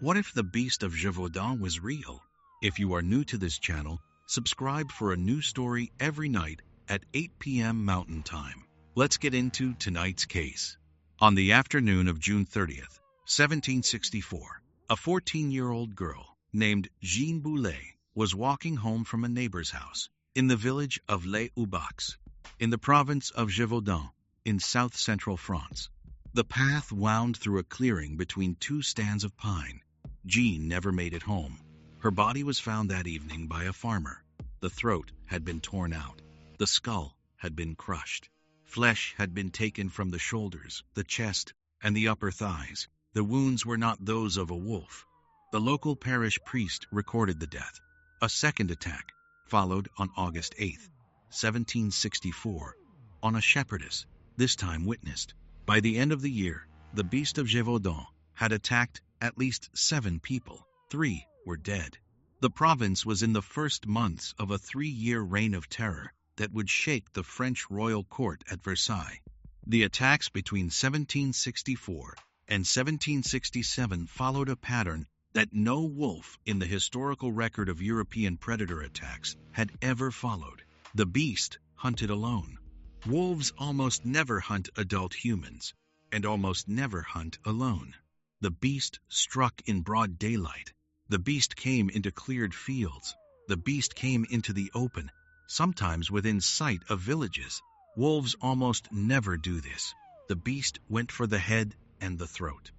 What if the beast of Gévaudan was real? If you are new to this channel, subscribe for a new story every night at 8 p.m. Mountain Time. Let's get into tonight's case. On the afternoon of June 30th, 1764, a 14-year-old girl named Jeanne Boulet was walking home from a neighbor's house in the village of Les Aubacs, in the province of Gévaudan, in south-central France. The path wound through a clearing between two stands of pine. Jeanne never made it home. Her body was found that evening by a farmer. The throat had been torn out. The skull had been crushed. Flesh had been taken from the shoulders, the chest, and the upper thighs. The wounds were not those of a wolf. The local parish priest recorded the death. A second attack followed on August 8th, 1764, on a shepherdess, this time witnessed. By the end of the year, the beast of Gévaudan had attacked at least 7 people. 3 were dead. The province was in the first months of a 3-year reign of terror that would shake the French royal court at Versailles. The attacks between 1764 and 1767 followed a pattern that no wolf in the historical record of European predator attacks had ever followed. The beast hunted alone. Wolves almost never hunt adult humans, and almost never hunt alone. The beast struck in broad daylight. The beast came into cleared fields. The beast came into the open, sometimes within sight of villages. Wolves almost never do this. The beast went for the head and the throat.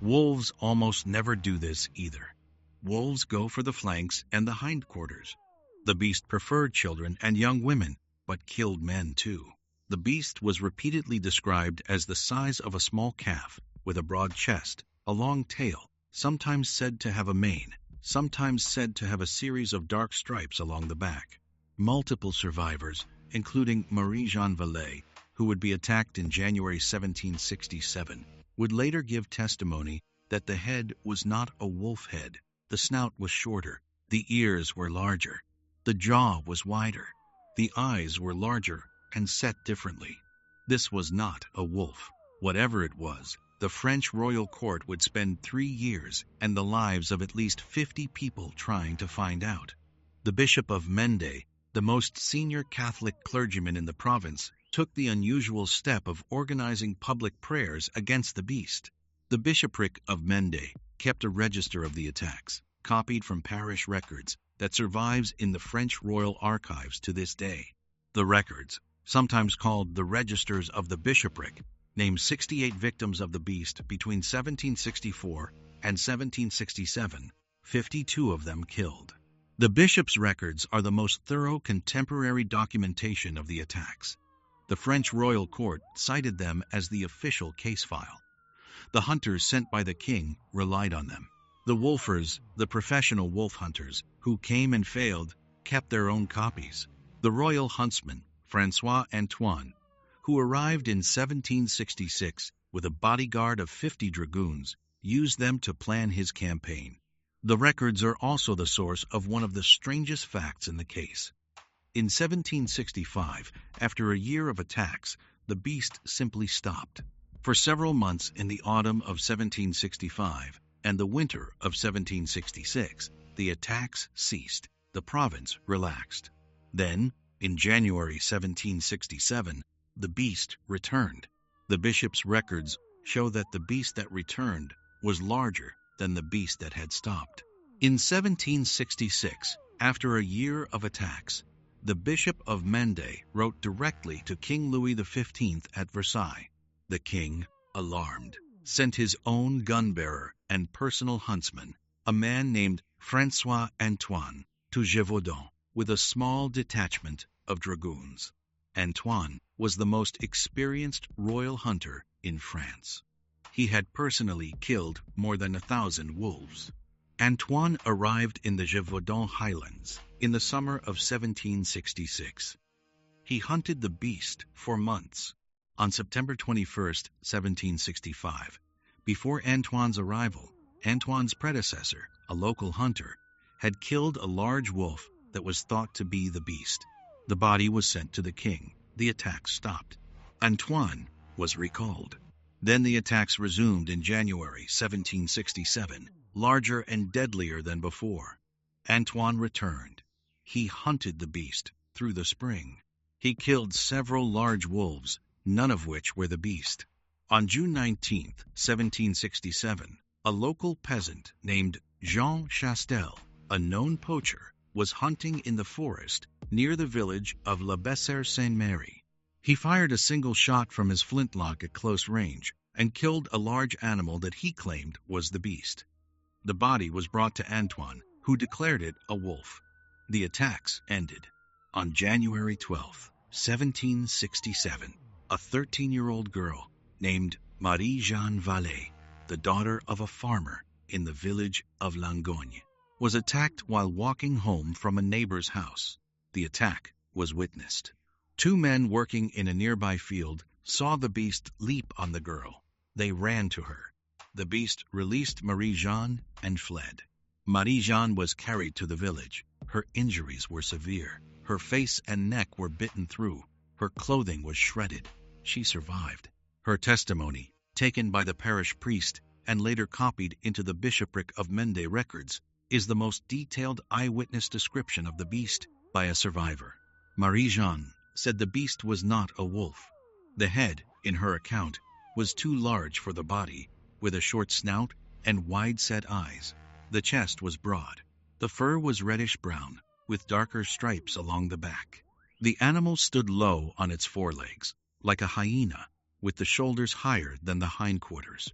Wolves almost never do this either. Wolves go for the flanks and the hindquarters. The beast preferred children and young women, but killed men too. The beast was repeatedly described as the size of a small calf, with a broad chest, a long tail, sometimes said to have a mane, sometimes said to have a series of dark stripes along the back. Multiple survivors, including Marie-Jeanne, who would be attacked in January 1767, would later give testimony that the head was not a wolf head. The snout was shorter, the ears were larger, the jaw was wider, the eyes were larger and set differently. This was not a wolf. Whatever it was, the French royal court would spend 3 years and the lives of at least 50 people trying to find out. The Bishop of Mende, the most senior Catholic clergyman in the province, took the unusual step of organizing public prayers against the beast. The bishopric of Mende kept a register of the attacks, copied from parish records, that survives in the French royal archives to this day. The records, sometimes called the registers of the bishopric, name 68 victims of the beast between 1764 and 1767, 52 of them killed. The bishop's records are the most thorough contemporary documentation of the attacks. The French royal court cited them as the official case file. The hunters sent by the king relied on them. The wolfers, the professional wolf hunters, who came and failed, kept their own copies. The royal huntsman, François Antoine, who arrived in 1766 with a bodyguard of 50 dragoons, used them to plan his campaign. The records are also the source of one of the strangest facts in the case. In 1765, after a year of attacks, the beast simply stopped. For several months in the autumn of 1765 and the winter of 1766, the attacks ceased. The province relaxed. Then, in January 1767, the beast returned. The bishop's records show that the beast that returned was larger than the beast that had stopped. In 1766, after a year of attacks, the Bishop of Mende wrote directly to King Louis XV at Versailles. The king, alarmed, sent his own gun-bearer and personal huntsman, a man named François Antoine, to Gévaudan with a small detachment of dragoons. Antoine was the most experienced royal hunter in France. He had personally killed more than 1,000 wolves. Antoine arrived in the Gévaudan highlands in the summer of 1766. He hunted the beast for months. On September 21, 1765, before Antoine's arrival, Antoine's predecessor, a local hunter, had killed a large wolf that was thought to be the beast. The body was sent to the king. The attack stopped. Antoine was recalled. Then the attacks resumed in January 1767, larger and deadlier than before. Antoine returned. He hunted the beast through the spring. He killed several large wolves, none of which were the beast. On June 19, 1767, a local peasant named Jean Chastel, a known poacher, was hunting in the forest near the village of La Bessère-Sainte-Marie. He fired a single shot from his flintlock at close range and killed a large animal that he claimed was the beast. The body was brought to Antoine, who declared it a wolf. The attacks ended. On January 12, 1767, a 13-year-old girl named Marie-Jeanne, the daughter of a farmer in the village of Langogne, was attacked while walking home from a neighbor's house. The attack was witnessed. 2 men working in a nearby field saw the beast leap on the girl. They ran to her. The beast released Marie-Jeanne and fled. Marie-Jeanne was carried to the village. Her injuries were severe. Her face and neck were bitten through. Her clothing was shredded. She survived. Her testimony, taken by the parish priest and later copied into the bishopric of Mende records, is the most detailed eyewitness description of the beast by a survivor. Marie-Jeanne said the beast was not a wolf. The head, in her account, was too large for the body, with a short snout and wide-set eyes. The chest was broad. The fur was reddish-brown, with darker stripes along the back. The animal stood low on its forelegs, like a hyena, with the shoulders higher than the hindquarters.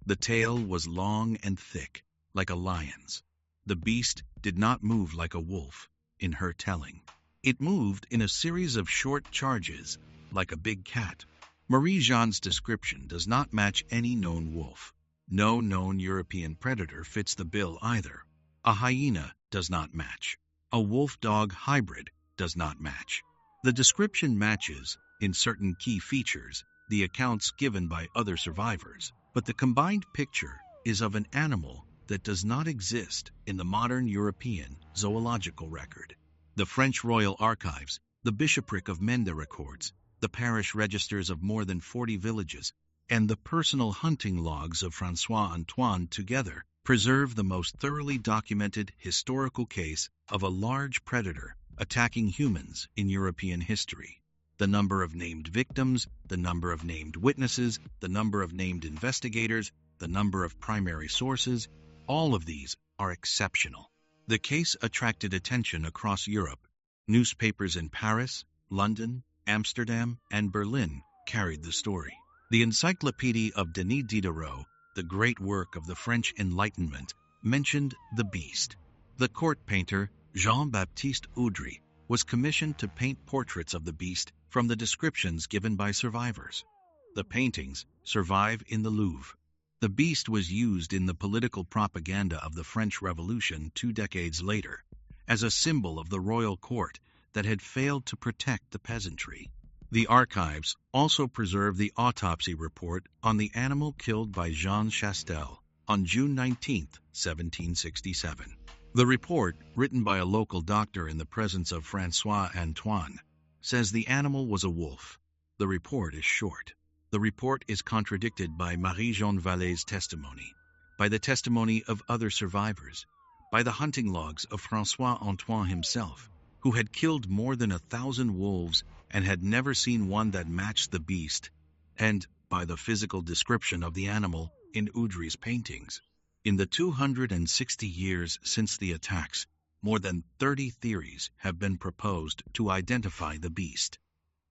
The tail was long and thick, like a lion's. The beast did not move like a wolf, in her telling. It moved in a series of short charges, like a big cat. Marie-Jeanne's description does not match any known wolf. No known European predator fits the bill either. A hyena does not match. A wolf-dog hybrid does not match. The description matches, in certain key features, the accounts given by other survivors, but the combined picture is of an animal that does not exist in the modern European zoological record. The French Royal Archives, the Bishopric of Mende records, the parish registers of more than 40 villages, and the personal hunting logs of François Antoine together preserve the most thoroughly documented historical case of a large predator attacking humans in European history. The number of named victims, the number of named witnesses, the number of named investigators, the number of primary sources, all of these are exceptional. The case attracted attention across Europe. Newspapers in Paris, London, Amsterdam, and Berlin carried the story. The Encyclopédie of Denis Diderot, the great work of the French Enlightenment, mentioned the beast. The court painter Jean-Baptiste Audry was commissioned to paint portraits of the beast from the descriptions given by survivors. The paintings survive in the Louvre. The beast was used in the political propaganda of the French Revolution 2 decades later, as a symbol of the royal court that had failed to protect the peasantry. The archives also preserve the autopsy report on the animal killed by Jean Chastel on June 19, 1767. The report, written by a local doctor in the presence of François Antoine, says the animal was a wolf. The report is short. The report is contradicted by Marie-Jeanne testimony, by the testimony of other survivors, by the hunting logs of François Antoine himself, who had killed more than 1,000 wolves and had never seen one that matched the beast, and by the physical description of the animal in Audry's paintings. In the 260 years since the attacks, more than 30 theories have been proposed to identify the beast.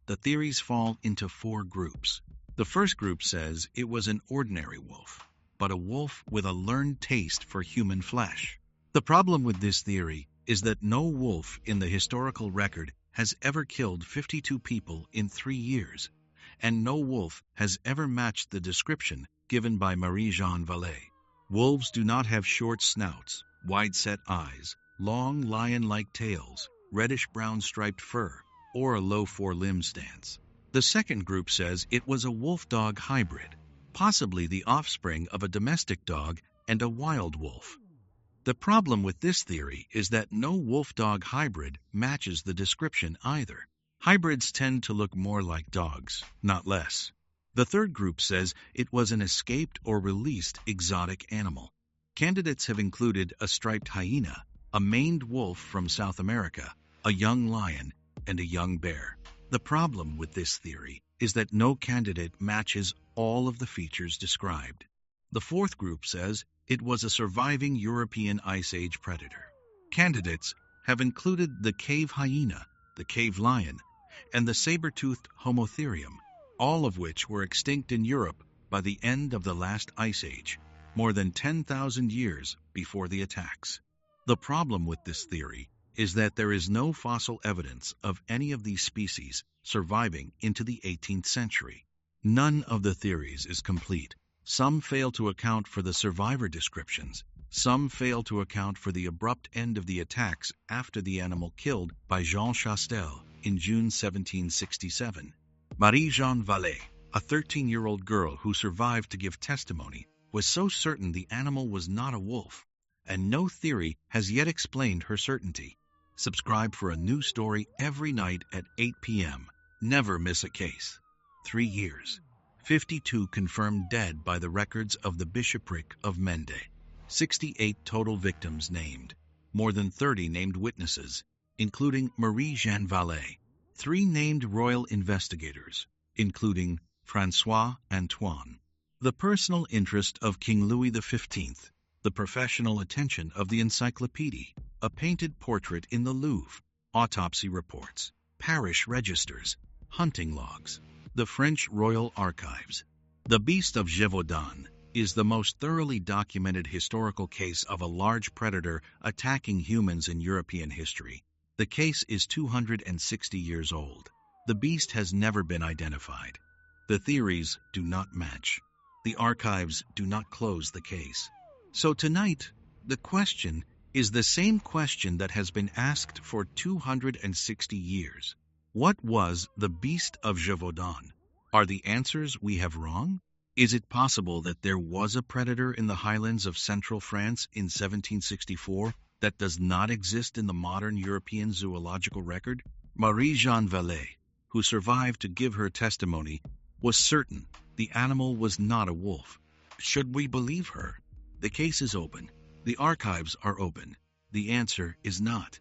The theories fall into 4 groups. The first group says it was an ordinary wolf, but a wolf with a learned taste for human flesh. The problem with this theory is that no wolf in the historical record has ever killed 52 people in 3 years, and no wolf has ever matched the description given by Marie-Jeanne. Wolves do not have short snouts, wide-set eyes, long lion-like tails, reddish-brown striped fur, or a low four-limb stance. The second group says it was a wolf-dog hybrid, possibly the offspring of a domestic dog and a wild wolf. The problem with this theory is that no wolf-dog hybrid matches the description either. Hybrids tend to look more like dogs, not less. The third group says it was an escaped or released exotic animal. Candidates have included a striped hyena, a maned wolf from South America, a young lion, and a young bear. The problem with this theory is that no candidate matches all of the features described. The fourth group says it was a surviving European Ice Age predator. Candidates have included the cave hyena, the cave lion, and the saber-toothed Homotherium, all of which were extinct in Europe by the end of the last Ice Age, more than 10,000 years before the attacks. The problem with this theory is that there is no fossil evidence of any of these species surviving into the 18th century. None of the theories is complete. Some fail to account for the survivor descriptions. Some fail to account for the abrupt end of the attacks after the animal killed by Jean Chastel in June 1767. Marie-Jeanne Vallée, a 13-year-old girl who survived to give testimony, was so certain the animal was not a wolf, and no theory has yet explained her certainty. Subscribe for a new story every night at 8 p.m. Never miss a case. 3 years. 52 confirmed dead by the records of the Bishopric of Mende. 68 total victims named. More than 30 named witnesses, including Marie-Jeanne Vallée. 3 named royal investigators, including François Antoine. The personal interest of King Louis XV. The professional attention of the encyclopedia. A painted portrait in the Louvre. Autopsy reports. Parish registers. Hunting logs. The French Royal Archives. The Beast of Gévaudan is the most thoroughly documented historical case of a large predator attacking humans in European history. The case is 260 years old. The beast has never been identified. The theories do not match. The archives do not close the case. So tonight, the question is the same question that has been asked for 260 years. What was the Beast of Gévaudan? Are the answers we have wrong? Is it possible that there was a predator in the highlands of central France in 1764 that does not exist in the modern European zoological record? Marie-Jeanne Vallée, who survived to give her testimony, was certain the animal was not a wolf. Should we believe her? The case is open. The archives are open. The answer is not.